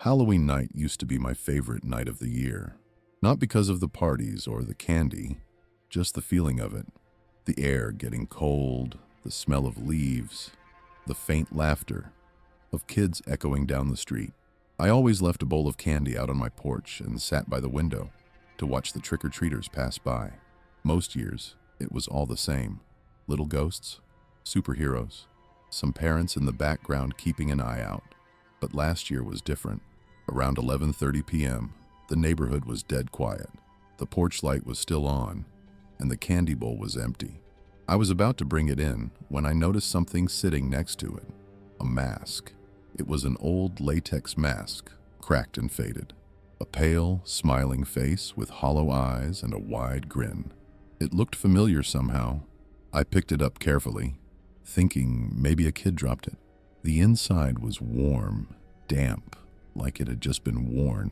Halloween night used to be my favorite night of the year. Not because of the parties or the candy, just the feeling of it. The air getting cold, the smell of leaves, the faint laughter of kids echoing down the street. I always left a bowl of candy out on my porch and sat by the window to watch the trick-or-treaters pass by. Most years, it was all the same. Little ghosts, superheroes, some parents in the background keeping an eye out. But last year was different. Around 11:30 p.m., the neighborhood was dead quiet. The porch light was still on, and the candy bowl was empty. I was about to bring it in when I noticed something sitting next to it. A mask. It was an old latex mask, cracked and faded. A pale, smiling face with hollow eyes and a wide grin. It looked familiar somehow. I picked it up carefully, thinking maybe a kid dropped it. The inside was warm, damp, like it had just been worn.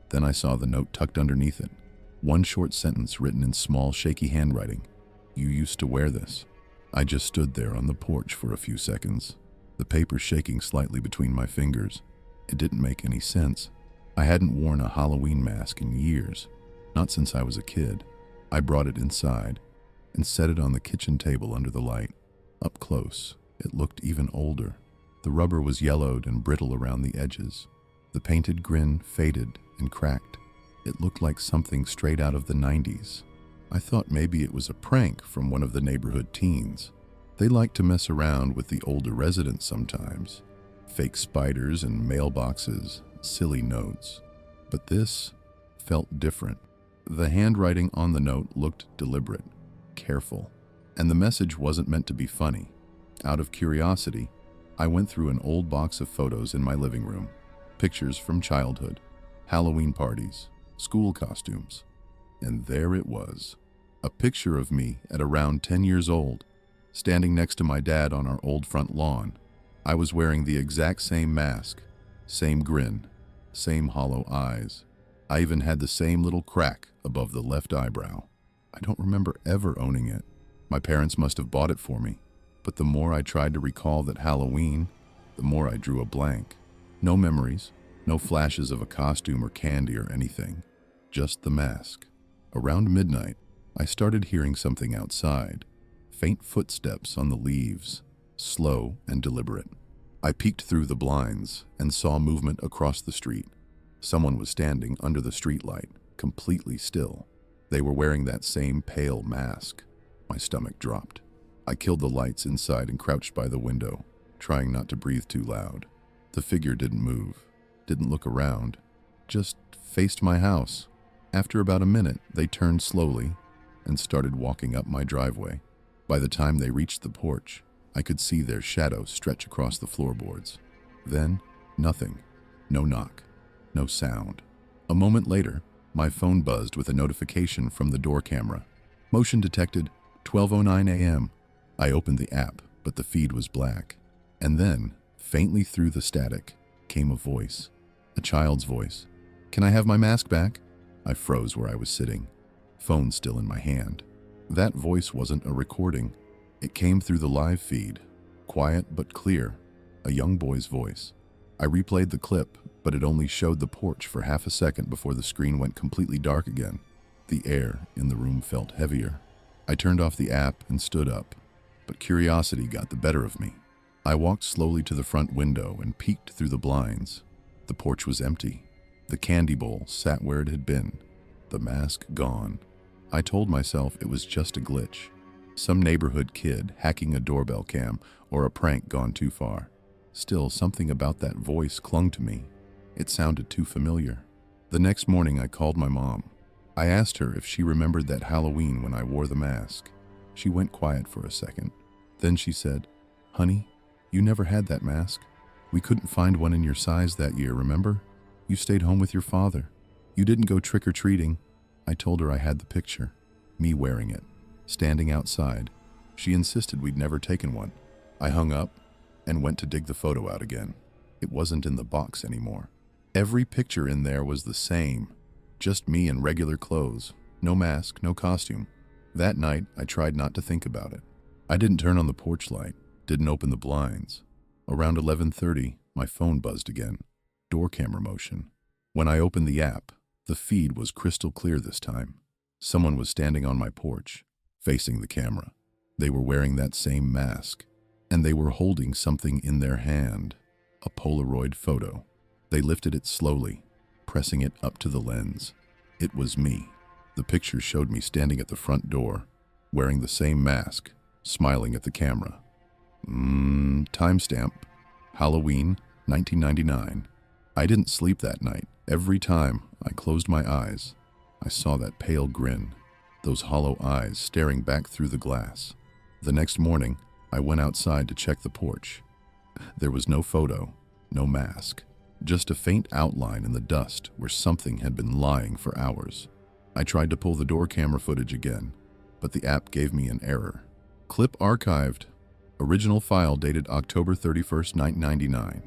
Then I saw the note tucked underneath it. One short sentence written in small, shaky handwriting. "You used to wear this." I just stood there on the porch for a few seconds, the paper shaking slightly between my fingers. It didn't make any sense. I hadn't worn a Halloween mask in years, not since I was a kid. I brought it inside and set it on the kitchen table under the light. Up close, it looked even older. The rubber was yellowed and brittle around the edges. The painted grin faded and cracked. It looked like something straight out of the 90s. I thought maybe it was a prank from one of the neighborhood teens. They liked to mess around with the older residents sometimes. Fake spiders and mailboxes, silly notes. But this felt different. The handwriting on the note looked deliberate, careful, and the message wasn't meant to be funny. Out of curiosity, I went through an old box of photos in my living room. Pictures from childhood, Halloween parties, school costumes. And there it was. A picture of me at around 10 years old, standing next to my dad on our old front lawn. I was wearing the exact same mask, same grin, same hollow eyes. I even had the same little crack above the left eyebrow. I don't remember ever owning it. My parents must have bought it for me. But the more I tried to recall that Halloween, the more I drew a blank. No memories, no flashes of a costume or candy or anything, just the mask. Around midnight, I started hearing something outside, faint footsteps on the leaves, slow and deliberate. I peeked through the blinds and saw movement across the street. Someone was standing under the streetlight, completely still. They were wearing that same pale mask. My stomach dropped. I killed the lights inside and crouched by the window, trying not to breathe too loud. The figure didn't move, didn't look around, just faced my house. After about a minute, they turned slowly and started walking up my driveway. By the time they reached the porch, I could see their shadow stretch across the floorboards. Then, nothing. No knock, no sound. A moment later, my phone buzzed with a notification from the door camera. Motion detected, 12:09 a.m. I opened the app, but the feed was black. And then, faintly through the static, came a voice. A child's voice. "Can I have my mask back?" I froze where I was sitting, phone still in my hand. That voice wasn't a recording. It came through the live feed, quiet but clear, a young boy's voice. I replayed the clip, but it only showed the porch for half a second before the screen went completely dark again. The air in the room felt heavier. I turned off the app and stood up, but curiosity got the better of me. I walked slowly to the front window and peeked through the blinds. The porch was empty. The candy bowl sat where it had been, the mask gone. I told myself it was just a glitch, some neighborhood kid hacking a doorbell cam or a prank gone too far. Still, something about that voice clung to me. It sounded too familiar. The next morning, I called my mom. I asked her if she remembered that Halloween when I wore the mask. She went quiet for a second. Then she said, "Honey, you never had that mask. We couldn't find one in your size that year, remember? You stayed home with your father. You didn't go trick-or-treating." I told her I had the picture, me wearing it, standing outside. She insisted we'd never taken one. I hung up and went to dig the photo out again. It wasn't in the box anymore. Every picture in there was the same, just me in regular clothes, no mask, no costume. That night, I tried not to think about it. I didn't turn on the porch light, didn't open the blinds. Around 11:30, my phone buzzed again. door camera motion. When I opened the app, the feed was crystal clear this time. Someone was standing on my porch, facing the camera. They were wearing that same mask, and they were holding something in their hand, a Polaroid photo. They lifted it slowly, pressing it up to the lens. It was me. The picture showed me standing at the front door, wearing the same mask, smiling at the camera. Timestamp, Halloween, 1999. I didn't sleep that night. Every time I closed my eyes, I saw that pale grin, those hollow eyes staring back through the glass. The next morning, I went outside to check the porch. There was no photo, no mask, just a faint outline in the dust where something had been lying for hours. I tried to pull the door camera footage again, but the app gave me an error. Clip archived. Original file dated October 31st, 1999.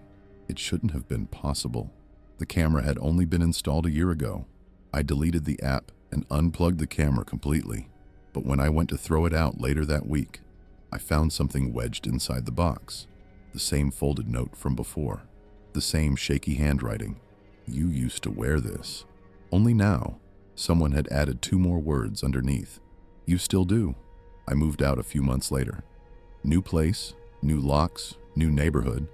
It shouldn't have been possible. The camera had only been installed a year ago. I deleted the app and unplugged the camera completely. But when I went to throw it out later that week, I found something wedged inside the box. The same folded note from before. The same shaky handwriting. You used to wear this. Only now, someone had added 2 more words underneath. You still do. I moved out a few months later. New place, new locks, new neighborhood.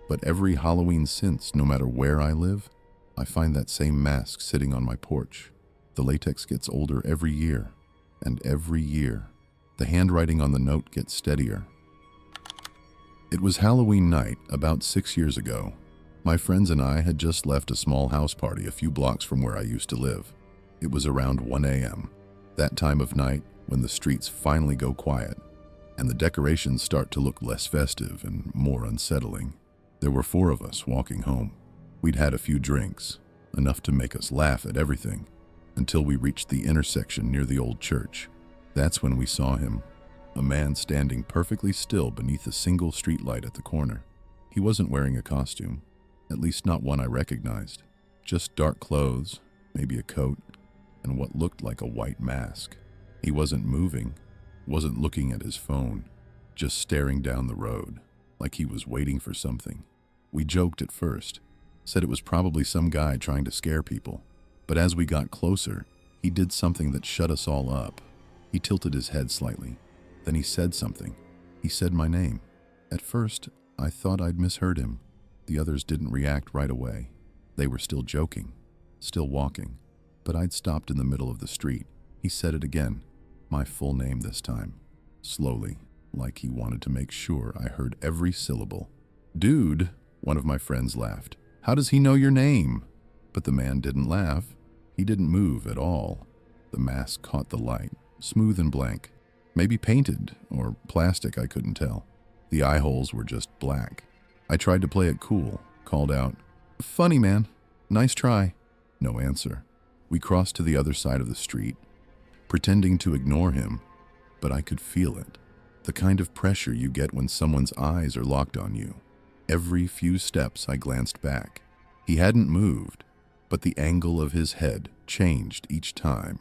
But every Halloween since, no matter where I live, I find that same mask sitting on my porch. The latex gets older every year, and every year, the handwriting on the note gets steadier. It was Halloween night about 6 years ago. My friends and I had just left a small house party a few blocks from where I used to live. It was around 1 a.m., that time of night when the streets finally go quiet, and the decorations start to look less festive and more unsettling. There were 4 of us walking home. We'd had a few drinks, enough to make us laugh at everything, until we reached the intersection near the old church. That's when we saw him, a man standing perfectly still beneath a single streetlight at the corner. He wasn't wearing a costume, at least not one I recognized. Just dark clothes, maybe a coat, and what looked like a white mask. He wasn't moving, wasn't looking at his phone, just staring down the road, like he was waiting for something. We joked at first, said it was probably some guy trying to scare people. But as we got closer, he did something that shut us all up. He tilted his head slightly. Then he said something. He said my name. At first, I thought I'd misheard him. The others didn't react right away. They were still joking, still walking. But I'd stopped in the middle of the street. He said it again, my full name this time, slowly, like he wanted to make sure I heard every syllable. "Dude," one of my friends laughed. "How does he know your name?" But the man didn't laugh. He didn't move at all. The mask caught the light, smooth and blank. Maybe painted, or plastic, I couldn't tell. The eye holes were just black. I tried to play it cool, called out, "Funny, man. Nice try." No answer. We crossed to the other side of the street, pretending to ignore him, but I could feel it. The kind of pressure you get when someone's eyes are locked on you. Every few steps I glanced back. He hadn't moved, but the angle of his head changed each time,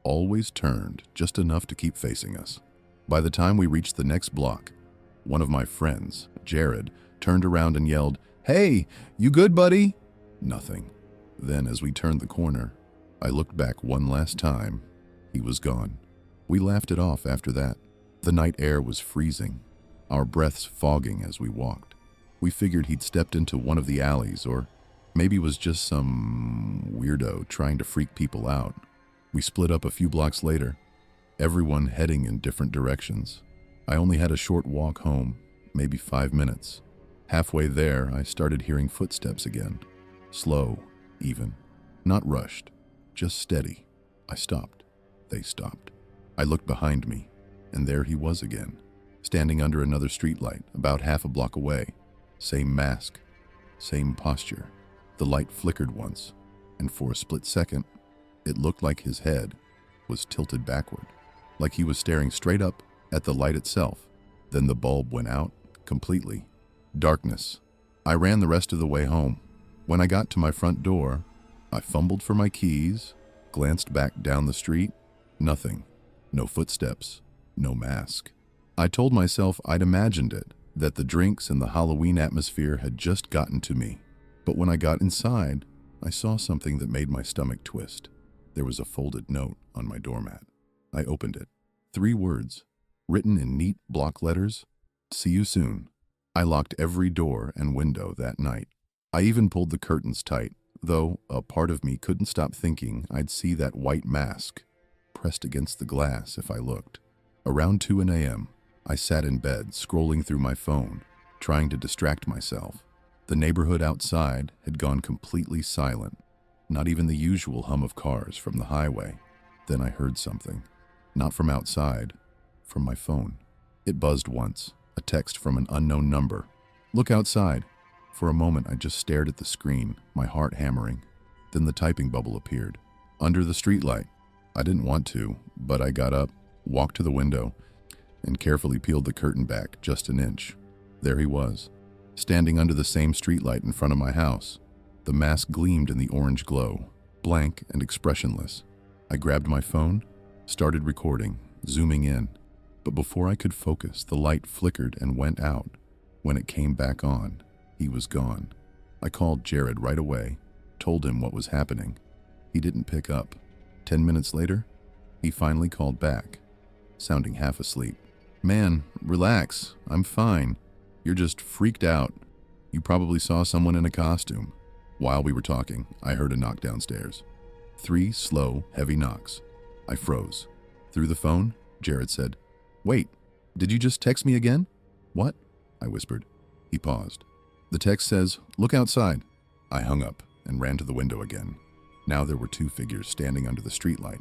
always turned just enough to keep facing us. By the time we reached the next block, one of my friends, Jared, turned around and yelled, "Hey, you good, buddy?" Nothing. Then as we turned the corner, I looked back one last time. He was gone. We laughed it off after that. The night air was freezing, our breaths fogging as we walked. We figured he'd stepped into one of the alleys, or maybe was just some weirdo trying to freak people out. We split up a few blocks later, everyone heading in different directions. I only had a short walk home, maybe 5 minutes. Halfway there, I started hearing footsteps again. Slow, even. Not rushed, just steady. I stopped. They stopped. I looked behind me, and there he was again, standing under another streetlight, about half a block away. Same mask, same posture. The light flickered once, and for a split second, it looked like his head was tilted backward, like he was staring straight up at the light itself. Then the bulb went out completely. Darkness. I ran the rest of the way home. When I got to my front door, I fumbled for my keys, glanced back down the street. Nothing. No footsteps. No mask. I told myself I'd imagined it, that the drinks and the Halloween atmosphere had just gotten to me. But when I got inside, I saw something that made my stomach twist. There was a folded note on my doormat. I opened it. 3 words, written in neat block letters: "See you soon." I locked every door and window that night. I even pulled the curtains tight, though a part of me couldn't stop thinking I'd see that white mask pressed against the glass if I looked. Around 2 a.m., I sat in bed, scrolling through my phone, trying to distract myself. The neighborhood outside had gone completely silent, not even the usual hum of cars from the highway. Then I heard something. Not from outside, from my phone. It buzzed once, a text from an unknown number. "Look outside." For a moment, I just stared at the screen, my heart hammering. Then the typing bubble appeared. "Under the streetlight." I didn't want to, but I got up, walked to the window, and carefully peeled the curtain back just an inch. There he was, standing under the same streetlight in front of my house. The mask gleamed in the orange glow, blank and expressionless. I grabbed my phone, started recording, zooming in. But before I could focus, the light flickered and went out. When it came back on, he was gone. I called Jared right away, told him what was happening. He didn't pick up. 10 minutes later, he finally called back, sounding half asleep. "Man, relax. I'm fine. You're just freaked out. You probably saw someone in a costume." While we were talking, I heard a knock downstairs. 3 slow, heavy knocks. I froze. Through the phone, Jared said, "Wait, did you just text me again?" "What?" I whispered. He paused. "The text says, 'Look outside.'" I hung up and ran to the window again. Now there were 2 figures standing under the streetlight,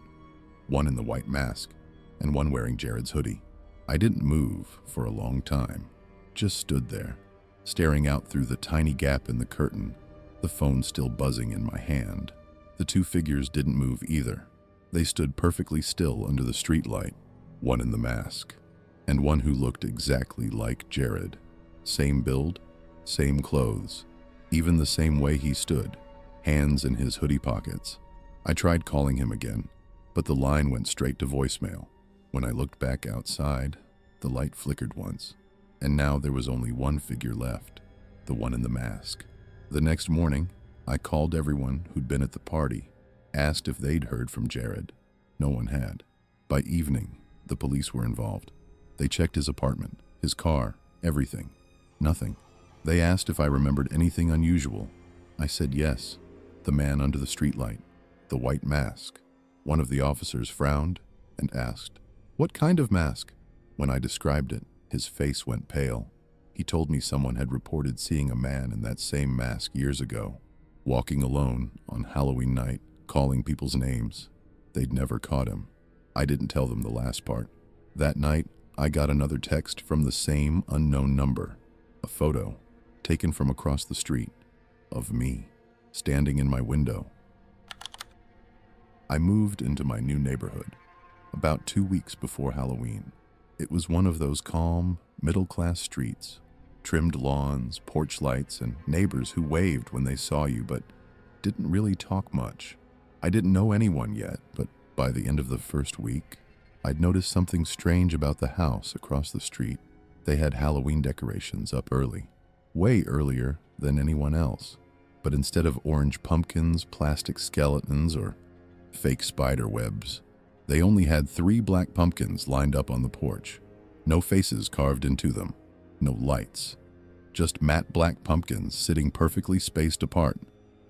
one in the white mask and one wearing Jared's hoodie. I didn't move for a long time, just stood there, staring out through the tiny gap in the curtain, the phone still buzzing in my hand. The 2 figures didn't move either. They stood perfectly still under the streetlight, one in the mask, and one who looked exactly like Jared. Same build, same clothes, even the same way he stood, hands in his hoodie pockets. I tried calling him again, but the line went straight to voicemail. When I looked back outside, the light flickered once, and now there was only one figure left, the one in the mask. The next morning, I called everyone who'd been at the party, asked if they'd heard from Jared. No one had. By evening, the police were involved. They checked his apartment, his car, everything. Nothing. They asked if I remembered anything unusual. I said yes. The man under the streetlight, the white mask. One of the officers frowned and asked, "What kind of mask?" When I described it, his face went pale. He told me someone had reported seeing a man in that same mask years ago, walking alone on Halloween night, calling people's names. They'd never caught him. I didn't tell them the last part. That night, I got another text from the same unknown number. A photo, taken from across the street, of me, standing in my window. I moved into my new neighborhood about 2 weeks before Halloween. It was one of those calm, middle-class streets, trimmed lawns, porch lights, and neighbors who waved when they saw you but didn't really talk much. I didn't know anyone yet, but by the end of the first week, I'd noticed something strange about the house across the street. They had Halloween decorations up early, way earlier than anyone else. But instead of orange pumpkins, plastic skeletons, or fake spider webs, they only had 3 black pumpkins lined up on the porch. No faces carved into them, no lights. Just matte black pumpkins sitting perfectly spaced apart.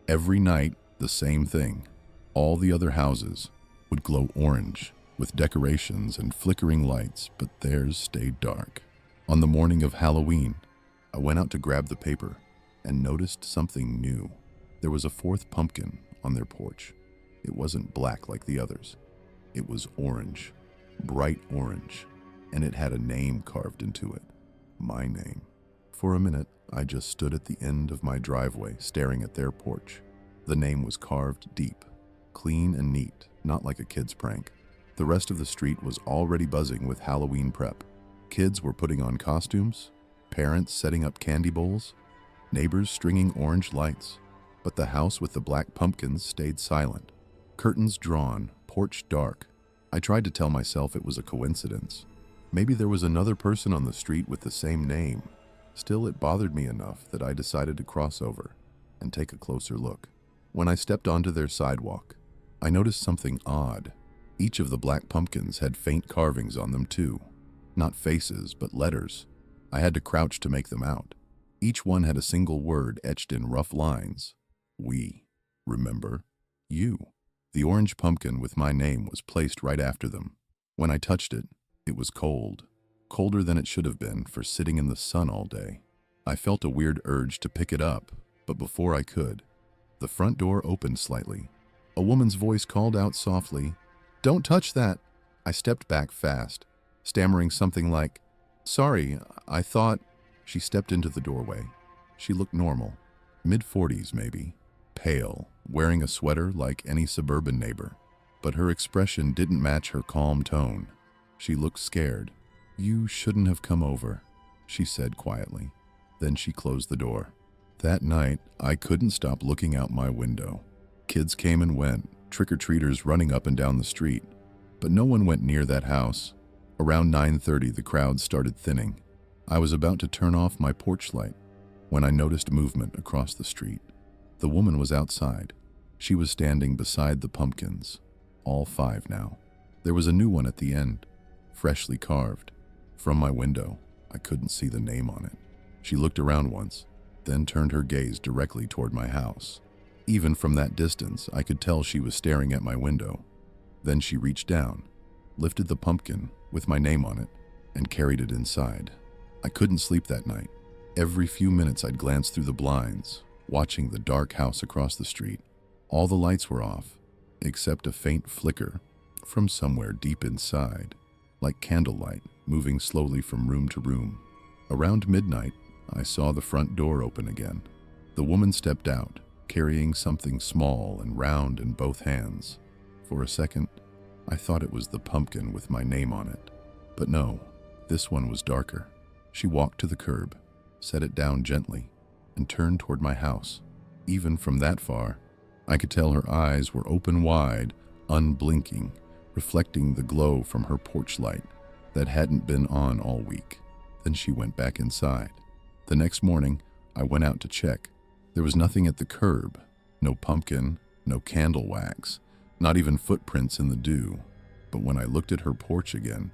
Every night, the same thing. All the other houses would glow orange with decorations and flickering lights, but theirs stayed dark. On the morning of Halloween, I went out to grab the paper and noticed something new. There was a 4th pumpkin on their porch. It wasn't black like the others. It was orange, bright orange, and it had a name carved into it. My name. For a minute, I just stood at the end of my driveway staring at their porch. The name was carved deep, clean and neat, not like a kid's prank. The rest of the street was already buzzing with Halloween prep. Kids were putting on costumes, parents setting up candy bowls, neighbors stringing orange lights. But the house with the black pumpkins stayed silent. Curtains drawn, porch dark. I tried to tell myself it was a coincidence. Maybe there was another person on the street with the same name. Still, it bothered me enough that I decided to cross over. and take a closer look. When I stepped onto their sidewalk, I noticed something odd. Each of the black pumpkins had faint carvings on them too. Not faces, but letters. I had to crouch to make them out. Each one had a single word etched in rough lines. We. Remember? You. The orange pumpkin with my name was placed right after them. When I touched it, it was cold. Colder than it should have been for sitting in the sun all day. I felt a weird urge to pick it up, but before I could, the front door opened slightly. A woman's voice called out softly, "Don't touch that!" I stepped back fast, stammering something like, "Sorry, I thought..." She stepped into the doorway. She looked normal, mid-40s maybe, pale, wearing a sweater like any suburban neighbor. But her expression didn't match her calm tone. She looked scared. "You shouldn't have come over," she said quietly. Then she closed the door. That night, I couldn't stop looking out my window. Kids came and went, trick-or-treaters running up and down the street. But no one went near that house. Around 9:30, the crowd started thinning. I was about to turn off my porch light when I noticed movement across the street. The woman was outside. She was standing beside the pumpkins, all 5 now. There was a new one at the end, freshly carved. From my window, I couldn't see the name on it. She looked around once, then turned her gaze directly toward my house. Even from that distance, I could tell she was staring at my window. Then she reached down, lifted the pumpkin with my name on it, and carried it inside. I couldn't sleep that night. Every few minutes I'd glance through the blinds, watching the dark house across the street. All the lights were off, except a faint flicker from somewhere deep inside, like candlelight moving slowly from room to room. Around midnight, I saw the front door open again. The woman stepped out, carrying something small and round in both hands. For a second, I thought it was the pumpkin with my name on it. But no, this one was darker. She walked to the curb, set it down gently, and turned toward my house. Even from that far, I could tell her eyes were open wide, unblinking, reflecting the glow from her porch light that hadn't been on all week. Then she went back inside. The next morning, I went out to check. There was nothing at the curb. No pumpkin, no candle wax, not even footprints in the dew. But when I looked at her porch again,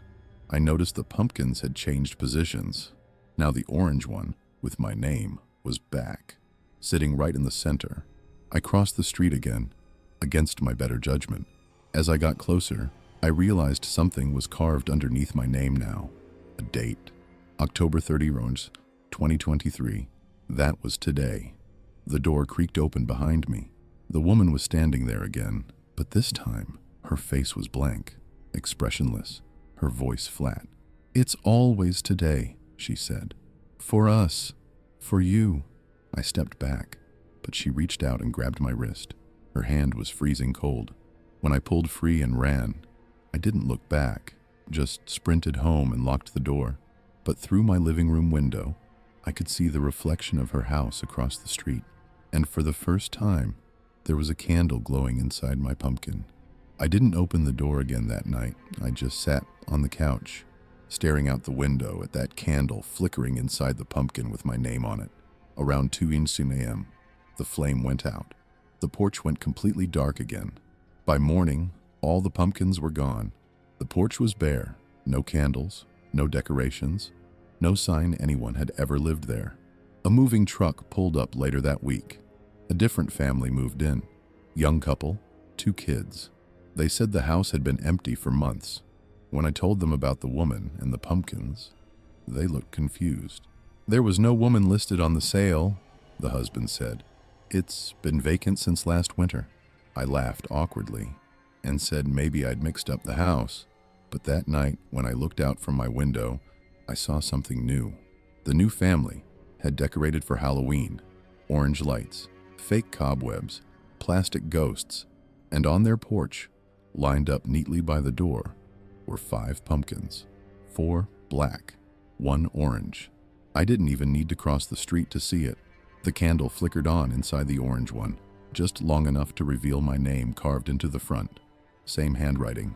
I noticed the pumpkins had changed positions. Now the orange one, with my name, was back, sitting right in the center. I crossed the street again, against my better judgment. As I got closer, I realized something was carved underneath my name now. A date. October 30, 2023. That was today. The door creaked open behind me. The woman was standing there again, but this time, her face was blank, expressionless, her voice flat. "It's always today," she said. "For us. For you." I stepped back, but she reached out and grabbed my wrist. Her hand was freezing cold. When I pulled free and ran, I didn't look back, just sprinted home and locked the door. But through my living room window, I could see the reflection of her house across the street. And for the first time, there was a candle glowing inside my pumpkin. I didn't open the door again that night. I just sat on the couch, staring out the window at that candle flickering inside the pumpkin with my name on it. Around 2 a.m., the flame went out. The porch went completely dark again. By morning, all the pumpkins were gone. The porch was bare, no candles, no decorations, no sign anyone had ever lived there. A moving truck pulled up later that week. A different family moved in. Young couple, 2 kids. They said the house had been empty for months. When I told them about the woman and the pumpkins, they looked confused. "There was no woman listed on the sale," the husband said. "It's been vacant since last winter." I laughed awkwardly and said maybe I'd mixed up the house. But that night, when I looked out from my window, I saw something new. The new family had decorated for Halloween. Orange lights, fake cobwebs, plastic ghosts, and on their porch, lined up neatly by the door, were 5 pumpkins. 4 black, 1 orange. I didn't even need to cross the street to see it. The candle flickered on inside the orange one, just long enough to reveal my name carved into the front. Same handwriting,